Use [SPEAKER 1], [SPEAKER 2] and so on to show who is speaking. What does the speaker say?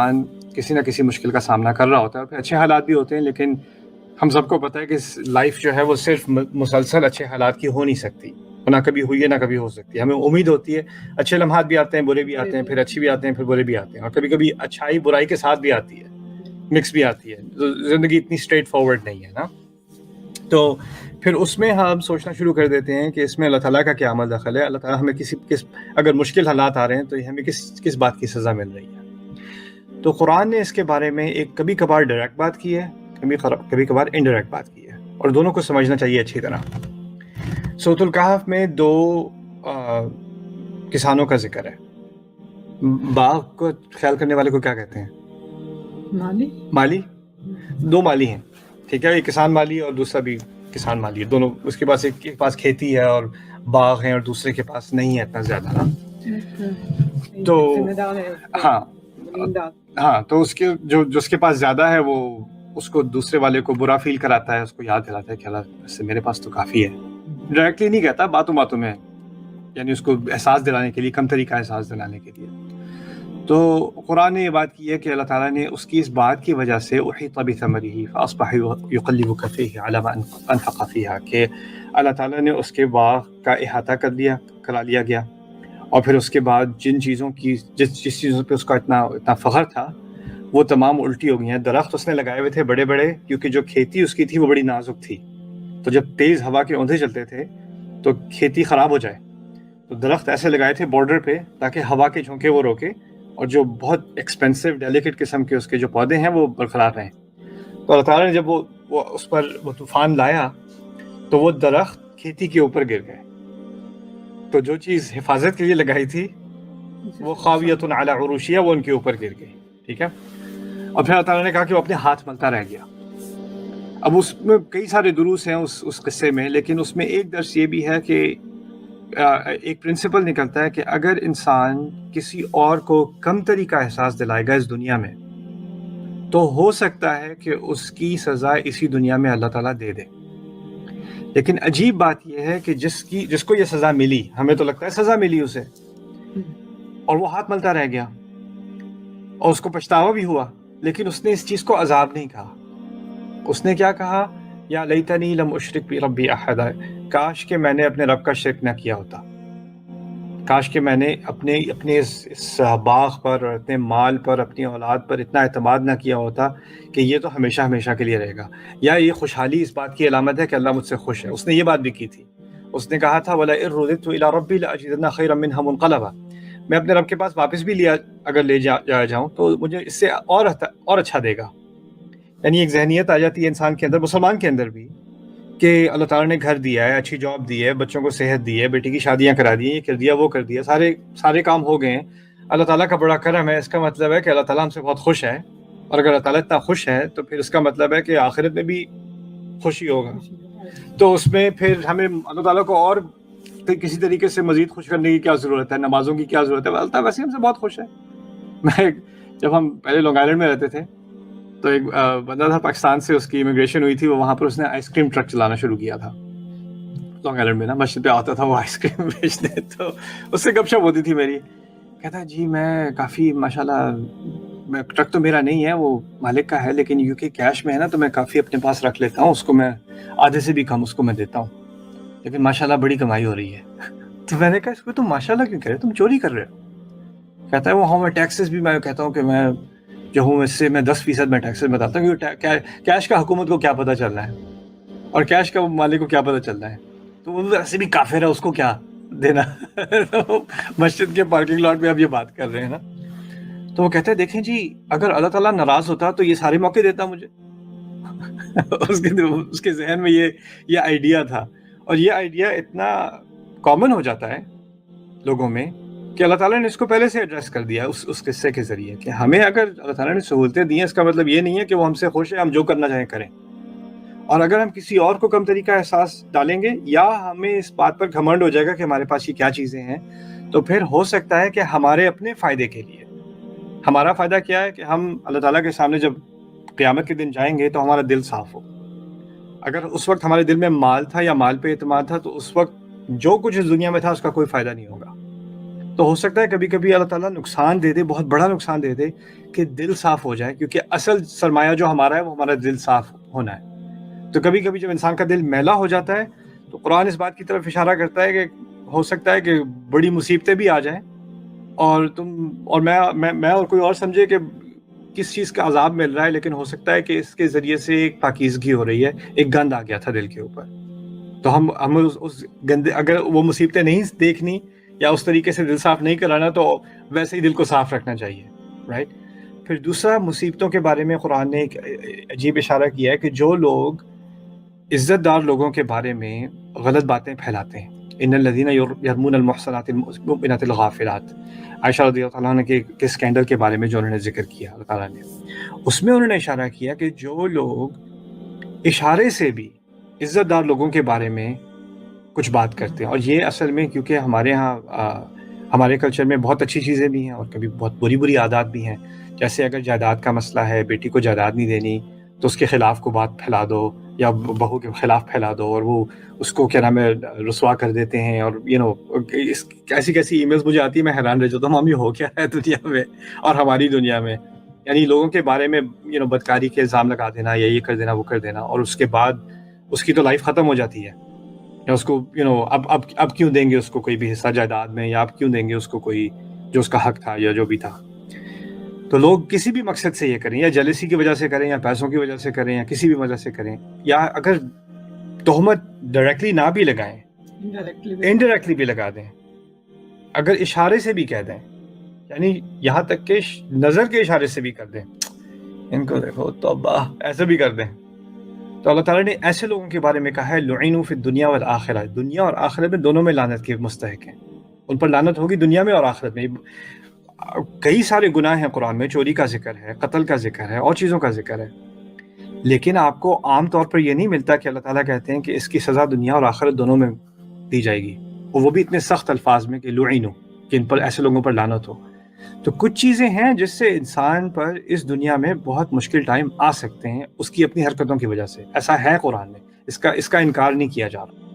[SPEAKER 1] انسان کسی نہ کسی مشکل کا سامنا کر رہا ہوتا ہے، اور پھر اچھے حالات بھی ہوتے ہیں، لیکن ہم سب کو پتہ ہے کہ لائف جو ہے وہ صرف مسلسل اچھے حالات کی ہو نہیں سکتی، نہ کبھی ہوئی ہے نہ کبھی ہو سکتی ہے۔ ہمیں امید ہوتی ہے، اچھے لمحات بھی آتے ہیں، برے بھی آتے ہیں، پھر اچھی بھی آتے ہیں، پھر برے بھی آتے ہیں، اور کبھی کبھی اچھائی برائی کے ساتھ بھی آتی ہے، مکس بھی آتی ہے۔ زندگی اتنی اسٹریٹ فارورڈ نہیں ہے نا، تو پھر اس میں ہم سوچنا شروع کر دیتے ہیں کہ اس میں اللہ تعالیٰ کا کیا عمل دخل ہے، اللہ تعالیٰ ہمیں اگر مشکل حالات آ رہے ہیں تو یہ ہمیں کس بات کی سزا مل رہی ہے۔ تو قرآن نے اس کے بارے میں ایک کبھی کبھار ڈائریکٹ بات کی ہے، کبھی کبھار انڈائریکٹ بات کی ہے، اور دونوں کو سمجھنا چاہیے اچھی طرح۔ سورۃ الکہف میں دو کسانوں کا ذکر ہے۔ باغ کو خیال کرنے والے کو کیا کہتے ہیں؟ مالی۔ دو مالی ہیں، ٹھیک ہے، ایک کسان مالی اور دوسرا بھی کسان مالی ہے، دونوں اس کے پاس ایک کے پاس کھیتی ہے اور باغ ہیں، اور دوسرے کے پاس نہیں ہے اتنا زیادہ نا۔ تو ہاں تو اس کے جو اس کے پاس زیادہ ہے وہ اس کو دوسرے والے کو برا فیل کراتا ہے، اس کو یاد دلاتا ہے کہ اللہ سے میرے پاس تو کافی ہے۔ ڈائریکٹلی نہیں کہتا، باتوں میں، یعنی اس کو احساس دلانے کے لیے، کم طریقہ احساس دلانے کے لیے۔ تو قرآن نے یہ بات کی ہے کہ اللہ تعالیٰ نے اس کی اس بات کی وجہ سے احیط بثمرہ فاصبح یقلب کفیہ علی ما انفق فیہا، کہ اللہ تعالیٰ نے اس کے باغ کا احاطہ کرا لیا گیا، اور پھر اس کے بعد جن چیزوں کی جس چیزوں پہ اس کا اتنا فخر تھا وہ تمام الٹی ہو گئی ہیں۔ درخت اس نے لگائے ہوئے تھے بڑے بڑے، کیونکہ جو کھیتی اس کی تھی وہ بڑی نازک تھی، تو جب تیز ہوا کے اوندھے چلتے تھے تو کھیتی خراب ہو جائے، تو درخت ایسے لگائے تھے بارڈر پہ تاکہ ہوا کے جھونکے وہ روکے، اور جو بہت ایکسپینسو ڈیلیکیٹ قسم کے اس کے جو پودے ہیں وہ برقرار رہیں۔ تو اللہ تعالیٰ نے جب وہ اس پر وہ طوفان لایا تو وہ درخت کھیتی کے اوپر گر گئے، تو جو چیز حفاظت کے لیے لگائی تھی وہ خاویۃ علی عروشیہ، وہ ان کے اوپر گر گئی، ٹھیک ہے۔ اور پھر اللہ تعالیٰ نے کہا کہ وہ اپنے ہاتھ ملتا رہ گیا۔ اب اس میں کئی سارے دروس ہیں اس قصے میں، لیکن اس میں ایک درس یہ بھی ہے کہ ایک پرنسپل نکلتا ہے کہ اگر انسان کسی اور کو کم طریقہ احساس دلائے گا اس دنیا میں، تو ہو سکتا ہے کہ اس کی سزا اسی دنیا میں اللہ تعالیٰ دے دے۔ لیکن عجیب بات یہ ہے کہ جس کو یہ سزا ملی، ہمیں تو لگتا ہے سزا ملی اسے، اور وہ ہاتھ ملتا رہ گیا اور اس کو پچھتاوا بھی ہوا، لیکن اس نے اس چیز کو عذاب نہیں کہا۔ اس نے کیا کہا؟ یا لیتنی لم اشرک بربی احدا، کاش کہ میں نے اپنے رب کا شرک نہ کیا ہوتا، کاش کہ میں نے اپنے اس باغ پر، اپنے مال پر، اپنی اولاد پر اتنا اعتماد نہ کیا ہوتا کہ یہ تو ہمیشہ ہمیشہ کے لیے رہے گا، یا یہ خوشحالی اس بات کی علامت ہے کہ اللہ مجھ سے خوش ہے۔ اس نے یہ بات بھی کی تھی، اس نے کہا تھا وَلَئِن رُدِدتُّ إِلَىٰ رَبِّي لَأَجِدَنَّ خَيْرًا مِّنْهَا مُنقَلَبًا، میں اپنے رب کے پاس واپس بھی اگر لے جاؤں تو مجھے اس سے اور اچھا دے گا۔ یعنی ایک ذہنیت آ جاتی ہے انسان کے اندر، مسلمان کے اندر بھی، کہ اللہ تعالیٰ نے گھر دیا ہے، اچھی جاب دی ہے، بچوں کو صحت دی ہے، بیٹی کی شادیاں کرا دی ہیں، یہ کر دیا وہ کر دیا، سارے کام ہو گئے ہیں، اللہ تعالیٰ کا بڑا کرم ہے۔ اس کا مطلب ہے کہ اللہ تعالیٰ ہم سے بہت خوش ہے، اور اگر اللہ تعالیٰ اتنا خوش ہے تو پھر اس کا مطلب ہے کہ آخرت میں بھی خوشی ہوگا۔ تو اس میں پھر ہمیں اللہ تعالیٰ کو اور کسی طریقے سے مزید خوش کرنے کی کیا ضرورت ہے، نمازوں کی کیا ضرورت ہے؟ اللہ تعالیٰ ویسے ہم سے بہت خوش ہے۔ جب ہم پہلے لانگ آئیلینڈ میں رہتے تھے تو ایک بندہ تھا پاکستان سے، اس کی امیگریشن ہوئی تھی، وہ وہاں پر اس نے آئس کریم ٹرک چلانا شروع کیا تھا لانگ آئیلینڈ میں نا، مسجد پہ آتا تھا وہ آئس کریم بیچنے، تو اس سے گپ شپ ہوتی تھی میری، کہتا جی میں کافی ماشاءاللہ، میں ٹرک تو میرا نہیں ہے، وہ مالک کا ہے، لیکن یو کے کیش میں ہے نا، تو میں کافی اپنے پاس رکھ لیتا ہوں، اس کو میں آدھے سے بھی کم اس کو میں دیتا ہوں، لیکن ماشاءاللہ بڑی کمائی ہو رہی ہے۔ تو میں نے کہا اس کو تم ماشاءاللہ کیوں کہہ رہے، تم چوری کر رہے ہو؟ کہتا ہے وہ ہاں میں ٹیکسز بھی، میں کہتا ہوں کہ میں جو ہوں اس سے میں 10% میں ٹیکسز بتاتا ہوں، کیونکہ کیش کا حکومت کو کیا پتہ چل رہا ہے اور کیش کا مالک کو کیا پتہ چل رہا ہے، تو وہ ایسے بھی کافر ہے، اس کو کیا دینا۔ مسجد کے پارکنگ لاٹ میں اب یہ بات کر رہے ہیں نا، تو وہ کہتے ہیں دیکھیں جی اگر اللہ تعالیٰ ناراض ہوتا تو یہ سارے موقع دیتا مجھے۔ اس کے ذہن میں یہ آئیڈیا تھا، اور یہ آئیڈیا اتنا کامن ہو جاتا ہے لوگوں میں کہ اللہ تعالیٰ نے اس کو پہلے سے ایڈریس کر دیا اس قصے کے ذریعے کہ ہمیں اگر اللہ تعالیٰ نے سہولتیں دی ہیں، اس کا مطلب یہ نہیں ہے کہ وہ ہم سے خوش ہے، ہم جو کرنا چاہیں کریں، اور اگر ہم کسی اور کو کم طریقہ احساس ڈالیں گے یا ہمیں اس بات پر گھمنڈ ہو جائے گا کہ ہمارے پاس یہ کیا چیزیں ہیں، تو پھر ہو سکتا ہے کہ ہمارے اپنے فائدے کے لیے، ہمارا فائدہ کیا ہے کہ ہم اللہ تعالیٰ کے سامنے جب قیامت کے دن جائیں گے تو ہمارا دل صاف ہو۔ اگر اس وقت ہمارے دل میں مال تھا یا مال پہ اعتماد تھا، تو اس وقت جو کچھ اس دنیا میں تھا اس کا کوئی فائدہ نہیں ہوگا، تو ہو سکتا ہے کبھی کبھی اللہ تعالیٰ نقصان دے دے، بہت بڑا نقصان دے دے کہ دل صاف ہو جائے، کیونکہ اصل سرمایہ جو ہمارا ہے وہ ہمارا دل صاف ہونا ہے۔ تو کبھی کبھی جب انسان کا دل میلا ہو جاتا ہے تو قرآن اس بات کی طرف اشارہ کرتا ہے کہ ہو سکتا ہے کہ بڑی مصیبتیں بھی آ جائیں اور میں اور کوئی اور سمجھے کہ کس چیز کا عذاب مل رہا ہے، لیکن ہو سکتا ہے کہ اس کے ذریعے سے ایک پاکیزگی ہو رہی ہے، ایک گند آ گیا تھا دل کے اوپر، تو ہم اس گندے، اگر وہ مصیبتیں نہیں دیکھنی یا اس طریقے سے دل صاف نہیں کرانا تو ویسے ہی دل کو صاف رکھنا چاہیے، رائٹ۔ پھر دوسرا، مصیبتوں کے بارے میں قرآن نے ایک عجیب اشارہ کیا ہے کہ جو لوگ عزت دار لوگوں کے بارے میں غلط باتیں پھیلاتے ہیں، ان الذین یرمون المحصنات المؤمنات الغافلات، عائشہ رضی اللہ عنہ کے اسکینڈل کے بارے میں جو انہوں نے ذکر کیا اللہ تعالیٰ نے، اس میں انہوں نے اشارہ کیا کہ جو لوگ اشارے سے بھی عزت دار لوگوں کے بارے میں کچھ بات کرتے ہیں، اور یہ اصل میں کیونکہ ہمارے ہاں ہمارے کلچر میں بہت اچھی چیزیں بھی ہیں اور کبھی بہت بری عادات بھی ہیں، جیسے اگر جائیداد کا مسئلہ ہے، بیٹی کو جائیداد نہیں دینی تو اس کے خلاف کو بات پھیلا دو یا بہو کے خلاف پھیلا دو، اور وہ اس کو کیا نام ہے رسوا کر دیتے ہیں، اور کیسی کیسی ای میلز مجھے آتی ہے، میں حیران رہ جاتا ہوں، یہ ہو کیا ہے دنیا میں اور ہماری دنیا میں، یعنی لوگوں کے بارے میں بدکاری کے الزام لگا دینا یا یہ کر دینا وہ کر دینا، اور اس کے بعد اس کی تو لائف ختم ہو جاتی ہے، یا اس کو اب کیوں دیں گے اس کو کوئی بھی حصہ جائیداد میں، یا اب کیوں دیں گے اس کو کوئی جو اس کا حق تھا یا جو بھی تھا۔ تو لوگ کسی بھی مقصد سے یہ کریں، یا جیلسی کی وجہ سے کریں، یا پیسوں کی وجہ سے کریں، یا کسی بھی وجہ سے کریں، یا اگر تہمت ڈائریکٹلی نہ بھی لگائیں، انڈائریکٹلی بھی لگا دیں، اگر اشارے سے بھی کہہ دیں، یعنی یہاں تک کہ نظر کے اشارے سے بھی کر دیں، ان کو دیکھو توبہ، ایسے بھی کر دیں، تو اللہ تعالیٰ نے ایسے لوگوں کے بارے میں کہا ہے لعنوا فی الدنیا والآخرہ، دنیا اور آخرت میں دونوں میں لعنت کے مستحق ہیں، ان پر لعنت ہوگی دنیا میں اور آخرت میں۔ کئی سارے گناہ ہیں قرآن میں، چوری کا ذکر ہے، قتل کا ذکر ہے، اور چیزوں کا ذکر ہے، لیکن آپ کو عام طور پر یہ نہیں ملتا کہ اللہ تعالیٰ کہتے ہیں کہ اس کی سزا دنیا اور آخرت دونوں میں دی جائے گی، اور وہ بھی اتنے سخت الفاظ میں کہ لعنوا، کہ ان پر ایسے لوگوں پر لعنت ہو۔ تو کچھ چیزیں ہیں جس سے انسان پر اس دنیا میں بہت مشکل ٹائم آ سکتے ہیں، اس کی اپنی حرکتوں کی وجہ سے، ایسا ہے قرآن میں، اس کا انکار نہیں کیا جا رہا۔